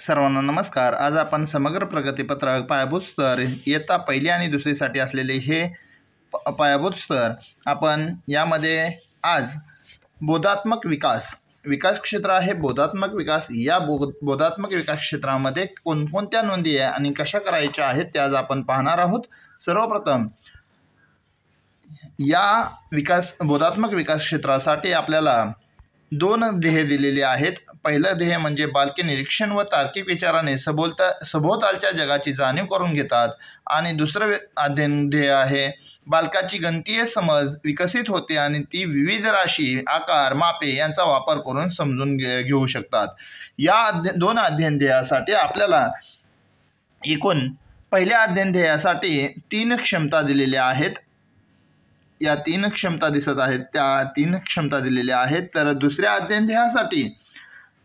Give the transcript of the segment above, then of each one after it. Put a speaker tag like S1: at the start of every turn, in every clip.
S1: सर्वांना नमस्कार। आज आपण समग्र प्रगतीपत्रक पायाभूत स्तर इयत्ता पहिली आणि दुसरीसाठी असलेले हे पायाभूत स्तर आपण यामध्ये आज बोधात्मक विकास क्षेत्र आहे। बोधात्मक विकास या बोधात्मक विकास क्षेत्रामध्ये कोणकोणत्या नोंदी आहे आणि कशा करायच्या आहेत त्या आज आपण पाहणार आहोत। सर्वप्रथम या बोधात्मक विकास क्षेत्रासाठी आपल्याला दोन ध्येय दिलेले आहेत। पहिलं ध्येय म्हणजे बालके निरीक्षण व तार्किक विचाराने सभोवतालच्या जगाची जाणीव करून घेतात आणि दुसरं अध्ययन ध्येय आहे बालकाची गणितीय समज विकसित होते आणि ती विविध राशी आकार मापे यांचा वापर करून समजून घेऊ शकतात। या दोन अध्ययन ध्येयासाठी आपल्याला एकूण पहिल्या अध्ययन ध्येयासाठी 3 क्षमता दिलेल्या आहेत। या 3 क्षमता दिसत आहेत, त्या 3 क्षमता दिलेल्या आहेत। तर दुसऱ्या अध्ययन ध्येयासाठी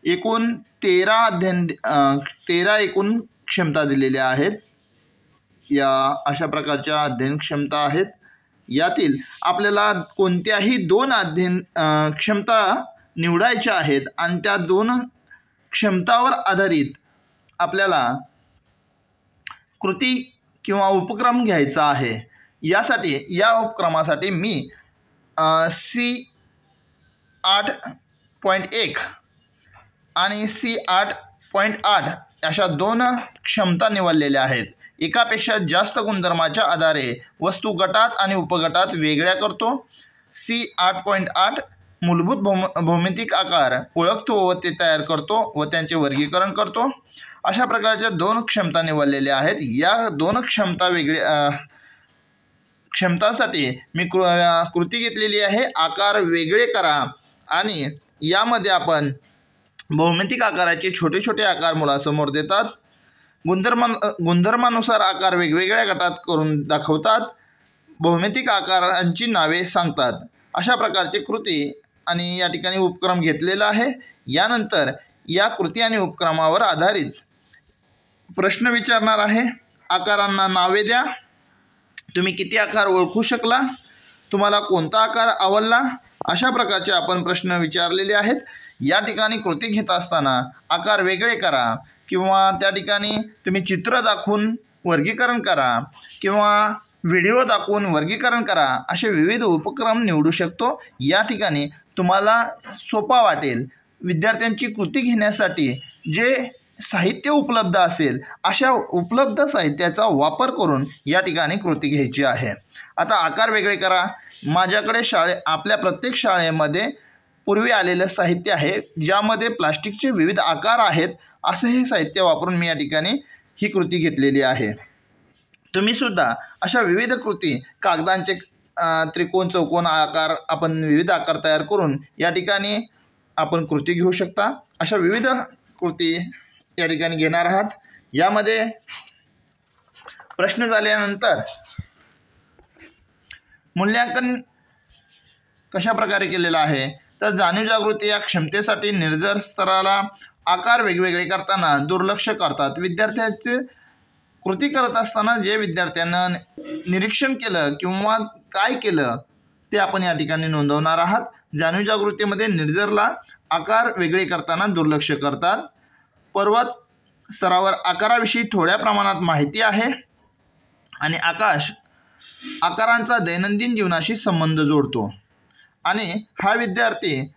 S1: एकूण 13 एकूण क्षमता दिलेल्या आहेत। या अशा प्रकारच्या अध्ययन क्षमता आहेत। यातील आपल्याला कोणत्याही 2 अध्ययन क्षमता निवडायच्या आहेत आणि त्या 2 क्षमतावर आधारित आपल्याला कृती किंवा उपक्रम घ्यायचा आहे। यासाठी या उपक्रमासाठी मी C8.1 आणि C8.8 अशा 2 क्षमता निवडलेल्या आहेत। एकापेक्षा जास्त गुणधर्माच्या आधारे वस्तू गटात आणि उपगटात वेगळ्या करतो। C8.8 मूलभूत भौमितिक आकार ओळखतो व ते तयार करतो व त्यांचे वर्गीकरण करतो। अशा प्रकारच्या 2 क्षमता निवडलेल्या आहेत। या 2 क्षमतासाठी मी कृती घेतलेली आहे आकार वेगळे करा आणि यामध्ये आपण भौमितिक आकाराचे छोटे छोटे आकार मुलासमोर देतात। गुणधर्मानुसार आकार वेगवेगळ्या गटात करून दाखवतात। भौमितिक आकारांची नावे सांगतात। अशा प्रकारचे कृती आणि या ठिकाणी उपक्रम घेतलेला आहे। यानंतर या कृती आणि उपक्रमावर आधारित प्रश्न विचारणार आहे। आकारांना नावे द्या। तुम्ही किती आकार ओळखू शकला? तुम्हाला कोणता आकार आवडला? अशा प्रकारचे आपण प्रश्न विचारलेले आहेत। या ठिकाणी कृती घेत असताना आकार वेगळे करा किंवा त्या ठिकाणी तुम्ही चित्र दाखवून वर्गीकरण करा किंवा व्हिडिओ दाखवून वर्गीकरण करा असे विविध उपक्रम निवडू शकतो। या ठिकाणी तुम्हाला सोपा वाटेल। विद्यार्थ्यांची कृती घेण्यासाठी जे साहित्य उपलब्ध असेल अशा उपलब्ध साहित्याचा वापर करून या ठिकाणी कृती घ्यायची आहे। आता आकार वेगळे करा। माझ्याकडे आपल्या प्रत्येक शाळेमध्ये पूर्वी आलेलं साहित्य आहे ज्यामध्ये प्लास्टिकचे विविध आकार आहेत। असे हे साहित्य वापरून मी या ठिकाणी ही कृती घेतलेली आहे। तुम्ही सुद्धा अशा विविध कृती कागदांचे त्रिकोण चौकोन आकार आपण विविध आकार तयार करून या ठिकाणी आपण कृती घेऊ शकता। अशा विविध कृती या ठिकाणी घेणार आहात। यामध्ये प्रश्न झाल्यानंतर मूल्यांकन कशा प्रकारे केलेलं आहे तर जाणीव जागृती या क्षमतेसाठी निर्जर स्तराला आकार वेगवेगळे करताना दुर्लक्ष करतात। विद्यार्थ्यांचे कृती करत असताना जे विद्यार्थ्यांना निरीक्षण केलं किंवा काय केलं ते आपण या ठिकाणी नोंदवणार आहात। जाणीव जागृतीमध्ये निर्जरला आकार वेगळे करताना दुर्लक्ष करतात। पर्वत स्तरावर आकाराविषयी थोड्या प्रमाणात माहिती आहे आणि आकाश आकारांचा दैनंदिन जीवनाशी संबंध जोडतो आणि हा विद्यार्थी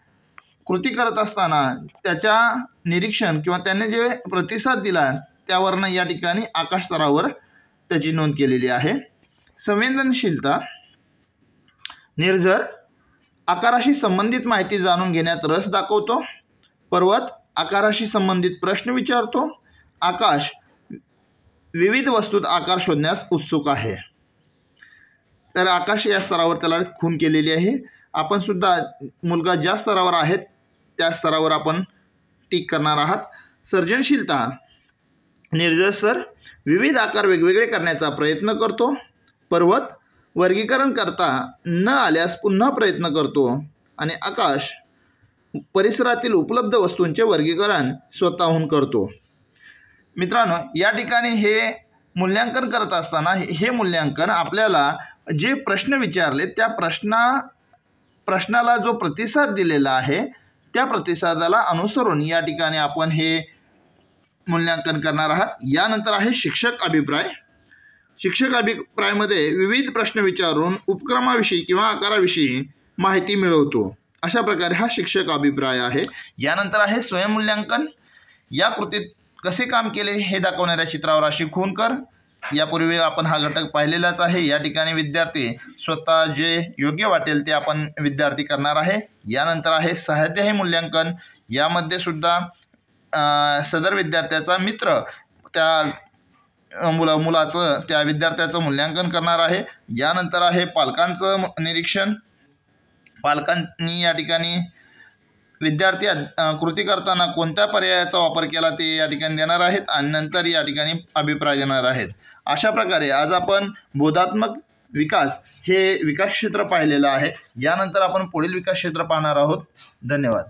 S1: कृती करत असताना त्याच्या निरीक्षण किंवा त्याने जे प्रतिसाद दिला त्यावरनं या ठिकाणी आकाश स्तरावर त्याची नोंद केलेली आहे। संवेदनशीलता निर्जर आकाराशी संबंधित माहिती जाणून घेण्यात रस दाखवतो। पर्वत आकाराशी संबंधित प्रश्न विचारतो। आकाश विविध वस्तूत आकार शोधण्यास उत्सुक आहे। तर आकाश या स्तरावर त्याला खून केलेली आहे। आपण सुद्धा मुलगा ज्या स्तरावर आहेत त्या स्तरावर आपण टिक करणार आहात। सर्जनशीलता निर्जर स्तर विविध आकार वेगवेगळे करण्याचा प्रयत्न करतो। पर्वत वर्गीकरण करता न आल्यास पुन्हा प्रयत्न करतो आणि आकाश परिसरातील उपलब्ध वस्तूंचे वर्गीकरण स्वतःहून करतो। मित्रांनो, या ठिकाणी हे मूल्यांकन करत असताना हे मूल्यांकन आपल्याला जे प्रश्न विचारले त्या प्रश्नाला जो प्रतिसाद दिलेला आहे त्या प्रतिसादाला अनुसरून या ठिकाणी आपण हे मूल्यांकन करणार आहात। यानंतर आहे शिक्षक अभिप्राय। शिक्षक अभिप्रायामध्ये विविध प्रश्न विचारून उपक्रमाविषयी किंवा आकाराविषयी माहिती मिळवतो। अशा प्रकारे हा शिक्षक अभिप्राय आहे। यानंतर आहे स्वयंमूल्यांकन। या कृतीत कसे काम केले हे दाखवणाऱ्या चित्रावर राशी खूण कर। यापूर्वी आपण हा घटक पाहिलेलाच आहे। या ठिकाणी विद्यार्थी स्वतः जे योग्य वाटेल ते आपण विद्यार्थी करणार आहे। यानंतर आहे सहाध्यायी मूल्यांकन। यामध्ये सुद्धा सदर विद्यार्थ्याचा मित्र त्या मुलाचं त्या विद्यार्थ्याचं मूल्यांकन करणार आहे। यानंतर आहे पालकांचं निरीक्षण। पालकांनी या ठिकाणी विद्यार्थी कृती करताना कोणत्या पर्यायाचा वापर केला ते या ठिकाणी देणार आहेत आणि नंतर या ठिकाणी अभिप्राय देणार आहेत। अशा प्रकारे आज आपण बोधात्मक विकास हे विकास क्षेत्र पाहिलेलं आहे। यानंतर आपण पुढील विकास क्षेत्र पाहणार आहोत। धन्यवाद।